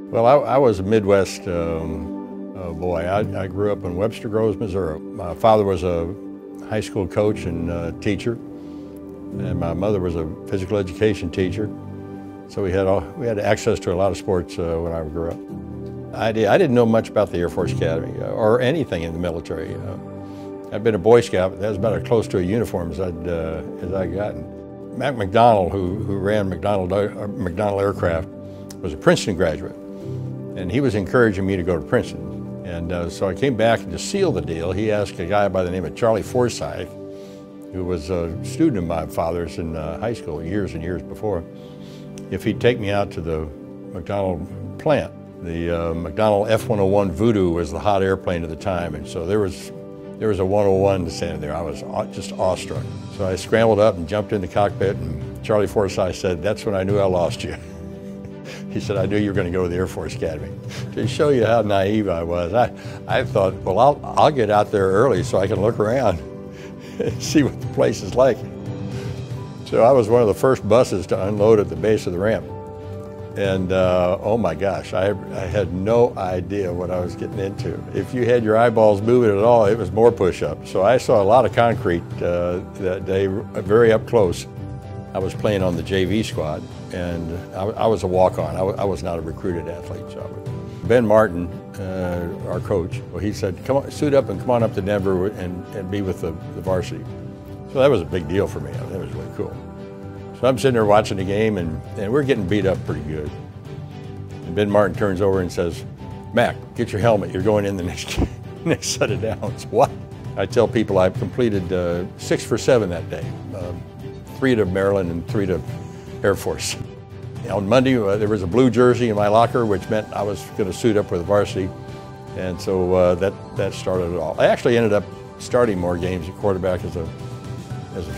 Well, I was a Midwest boy. I grew up in Webster Groves, Missouri. My father was a high school coach and teacher, and my mother was a physical education teacher. So we had access to a lot of sports when I grew up. I didn't know much about the Air Force Academy or anything in the military. I'd been a Boy Scout, but that was about as close to a uniform as I'd gotten. Mac McDonald, who ran McDonald Aircraft, was a Princeton graduate, and he was encouraging me to go to Princeton. And so I came back, and to seal the deal, he asked a guy by the name of Charlie Forsythe, who was a student of my father's in high school years and years before, if he'd take me out to the McDonald plant. The McDonald F-101 Voodoo was the hot airplane at the time, and so there was a 101 standing there. I was just awestruck. So I scrambled up and jumped in the cockpit, and Charlie Forsythe said, "That's when I knew I lost you." He said, "I knew you were going to go to the Air Force Academy." To show you how naive I was, I thought, well, I'll get out there early so I can look around and see what the place is like. So I was one of the first buses to unload at the base of the ramp. And oh my gosh, I had no idea what I was getting into. If you had your eyeballs moving at all, it was more push-ups. So I saw a lot of concrete that day, very up close. I was playing on the JV squad, and I was a walk-on. I was not a recruited athlete. So Ben Martin, our coach, well, he said, "Come on, suit up and come on up to Denver and be with the varsity." So that was a big deal for me. I mean, that was really cool. So I'm sitting there watching the game, and we're getting beat up pretty good. And Ben Martin turns over and says, "Mac, get your helmet. You're going in the next set of downs." What? I tell people I completed 6 for 7 that day. 3 to Maryland and 3 to Air Force. On Monday, there was a blue jersey in my locker, which meant I was going to suit up for the varsity. And so that started it all. I actually ended up starting more games at quarterback as a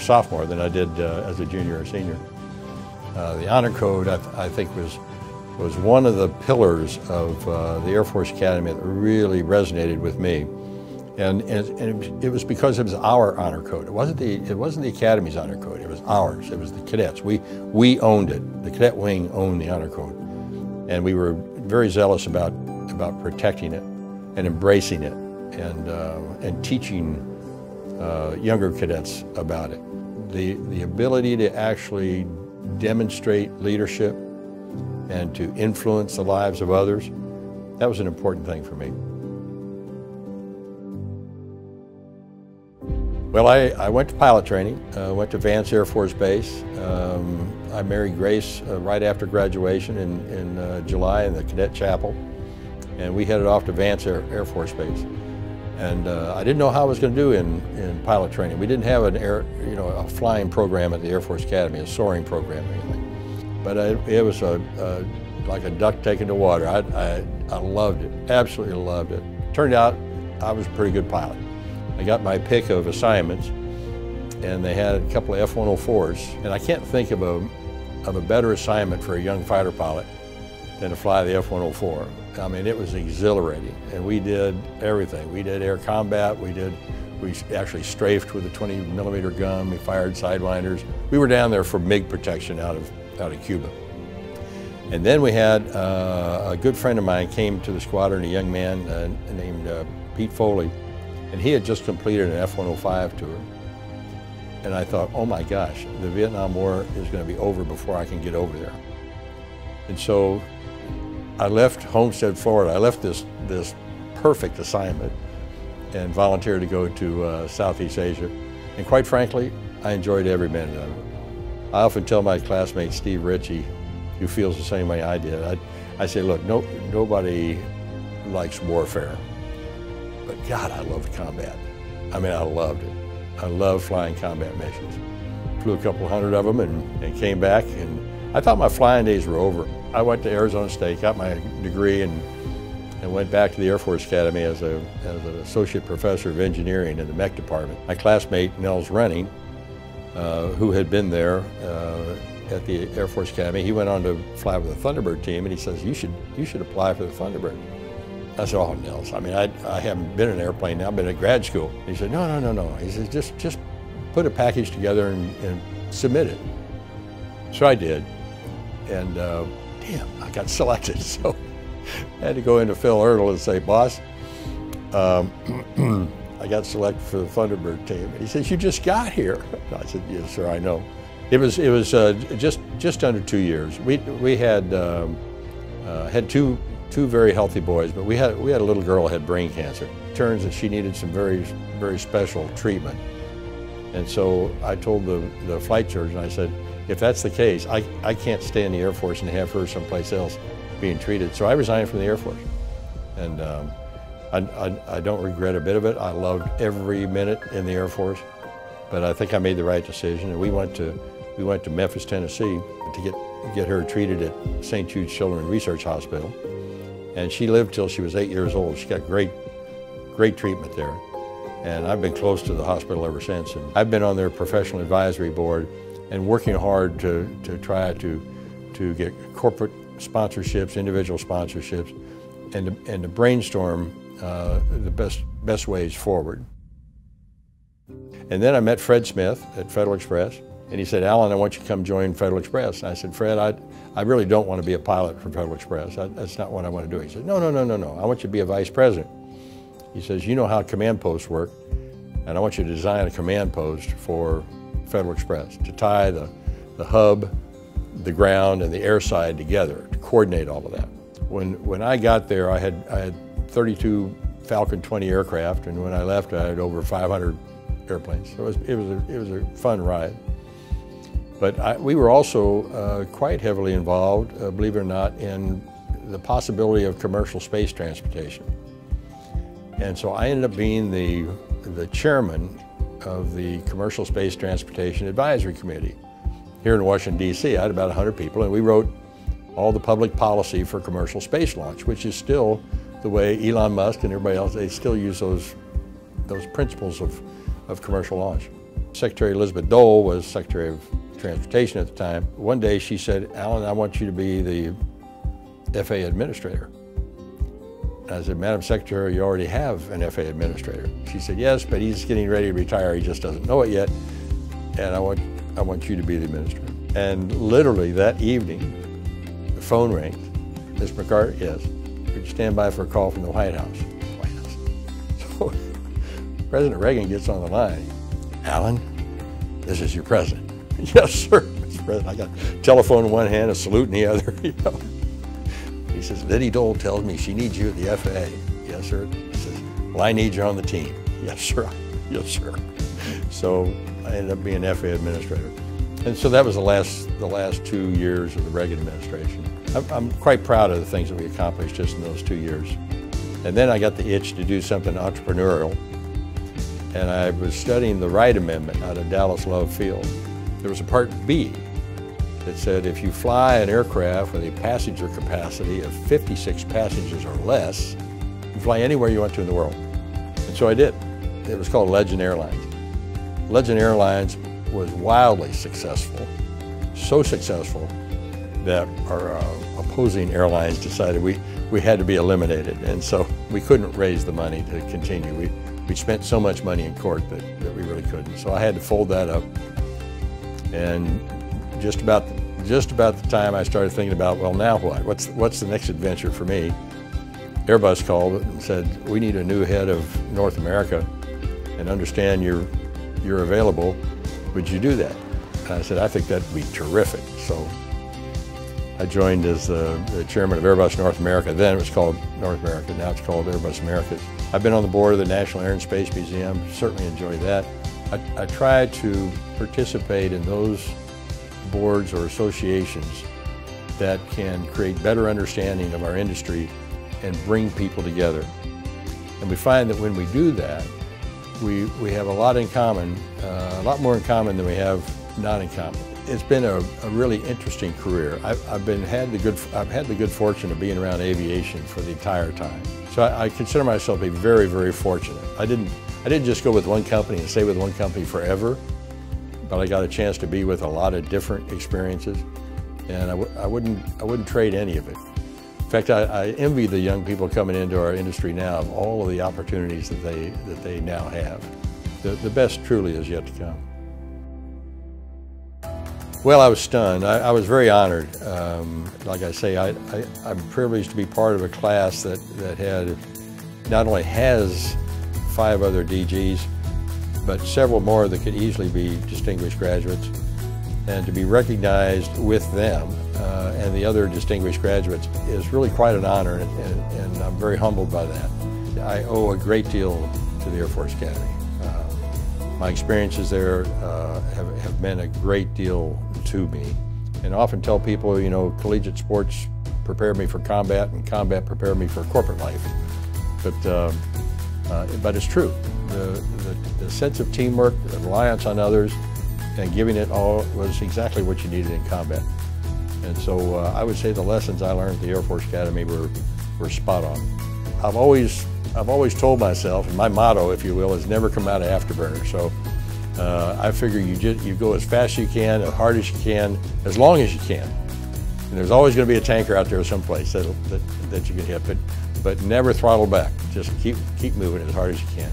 sophomore than I did as a junior or senior. The honor code, I think, was one of the pillars of the Air Force Academy that really resonated with me. And it was because it was our honor code. It wasn't the Academy's honor code. It was ours. It was the cadets. We owned it. The cadet wing owned the honor code, and we were very zealous about protecting it and embracing it and teaching younger cadets about it. The ability to actually demonstrate leadership and to influence the lives of others, that was an important thing for me. Well, I went to pilot training, went to Vance Air Force Base. I married Grace right after graduation in July in the Cadet Chapel, and we headed off to Vance Air Force Base. And I didn't know how I was going to do in pilot training. We didn't have a flying program at the Air Force Academy, a soaring program or anything. But it was like a duck taken to water. I loved it, absolutely loved it. Turned out I was a pretty good pilot. I got my pick of assignments, and they had a couple of F-104s, and I can't think of a better assignment for a young fighter pilot than to fly the F-104. I mean, it was exhilarating, and we did everything. We did air combat, we actually strafed with a 20mm gun, we fired sidewinders. We were down there for MiG protection out of Cuba. And then we had a good friend of mine came to the squadron, a young man named Pete Foley, and he had just completed an F-105 tour. And I thought, oh my gosh, the Vietnam War is going to be over before I can get over there. And so I left Homestead, Florida. I left this perfect assignment and volunteered to go to Southeast Asia. And quite frankly, I enjoyed every minute of it. I often tell my classmate Steve Ritchie, who feels the same way I did, I say, look, nobody likes warfare. But God, I loved combat. I mean, I loved it. I loved flying combat missions. Flew a couple hundred of them and came back, and I thought my flying days were over. I went to Arizona State, got my degree, and went back to the Air Force Academy as an associate professor of engineering in the mech department. My classmate, Nels Renning, who had been there at the Air Force Academy, he went on to fly with the Thunderbird team, and he says, you should apply for the Thunderbird. I said, oh, Nels, I mean, I haven't been in an airplane now, I've been at grad school. He said, no. He said, just put a package together and submit it. So I did, and damn, I got selected. So had to go into Phil Ertl and say, boss, I got selected for the Thunderbird team. And he says, you just got here. And I said, yes, sir, I know. It was just under 2 years. We had two very healthy boys, but we had a little girl who had brain cancer. It turns that she needed some very special treatment. And so I told the flight surgeon, I said, if that's the case, I can't stay in the Air Force and have her someplace else being treated. So I resigned from the Air Force. And I don't regret a bit of it. I loved every minute in the Air Force, but I think I made the right decision. And we went to Memphis, Tennessee to get her treated at St. Jude Children's Research Hospital. And she lived till she was 8 years old. She got great treatment there. And I've been close to the hospital ever since. And I've been on their professional advisory board and working hard to try to get corporate sponsorships, individual sponsorships, and to brainstorm the best ways forward. And then I met Fred Smith at Federal Express, and he said, Allan, I want you to come join Federal Express. And I said, Fred, I really don't want to be a pilot for Federal Express. That's not what I want to do. He said, no, I want you to be a vice president. He says, you know how command posts work, and I want you to design a command post for Federal Express to tie the hub, the ground, and the air side together, to coordinate all of that. When I got there, I had 32 Falcon 20 aircraft, and when I left, I had over 500 airplanes. So it was a fun ride. But we were also quite heavily involved, believe it or not, in the possibility of commercial space transportation. And so I ended up being the chairman of the Commercial Space Transportation Advisory Committee here in Washington, D.C. I had about 100 people, and we wrote all the public policy for commercial space launch, which is still the way Elon Musk and everybody else, they still use those principles of commercial launch. Secretary Elizabeth Dole was Secretary of Transportation at the time. One day she said, Allan, I want you to be the FAA Administrator. And I said, Madam Secretary, you already have an FAA Administrator. She said, yes, but he's getting ready to retire. He just doesn't know it yet. And I want you to be the Administrator. And literally that evening, the phone rings. Ms. McArtor, yes. Could you stand by for a call from the White House? So President Reagan gets on the line. Allan, this is your president. Yes, sir, Mr. President. I got a telephone in one hand, a salute in the other. You know. He says, Liddy Dole tells me she needs you at the FAA. Yes, sir. He says, well, I need you on the team. Yes, sir. Yes, sir. So I ended up being FAA Administrator. And so that was the last 2 years of the Reagan administration. I'm quite proud of the things that we accomplished just in those 2 years. And then I got the itch to do something entrepreneurial. And I was studying the Wright Amendment out of Dallas Love Field. There was a Part B that said if you fly an aircraft with a passenger capacity of 56 passengers or less, you can fly anywhere you want to in the world. And so I did. It was called Legend Airlines. Legend Airlines was wildly successful, so successful that our opposing airlines decided we had to be eliminated. And so we couldn't raise the money to continue. We spent so much money in court that we really couldn't. So I had to fold that up. And just about the time I started thinking about, well, now what? What's the next adventure for me? Airbus called and said, we need a new head of North America and understand you're available. Would you do that? And I said, I think that'd be terrific. So I joined as the chairman of Airbus North America. Then it was called North America. Now it's called Airbus Americas. I've been on the board of the National Air and Space Museum. Certainly enjoyed that. I try to participate in those boards or associations that can create better understanding of our industry and bring people together. And we find that when we do that, we have a lot in common, a lot more in common than we have not in common. It's been a really interesting career. I've had the good fortune of being around aviation for the entire time. So I consider myself to be very, very fortunate. I didn't just go with one company and stay with one company forever, but I got a chance to be with a lot of different experiences, and I wouldn't trade any of it. In fact, I envy the young people coming into our industry now of all of the opportunities that they now have. The best truly is yet to come. Well, I was stunned. I was very honored. Like I say, I'm privileged to be part of a class that had, not only has 5 other DGs, but several more that could easily be distinguished graduates. And to be recognized with them and the other distinguished graduates is really quite an honor, and I'm very humbled by that. I owe a great deal to the Air Force Academy. My experiences there have meant a great deal to me, and I often tell people, you know, collegiate sports prepared me for combat, and combat prepared me for corporate life. But it's true. The sense of teamwork, the reliance on others, and giving it all was exactly what you needed in combat. And so I would say the lessons I learned at the Air Force Academy were spot on. I've always told myself, and my motto, if you will, is never come out of afterburner. So I figure you go as fast as you can, as hard as you can, as long as you can. And there's always going to be a tanker out there someplace that you can hit, but never throttle back. Just keep moving as hard as you can.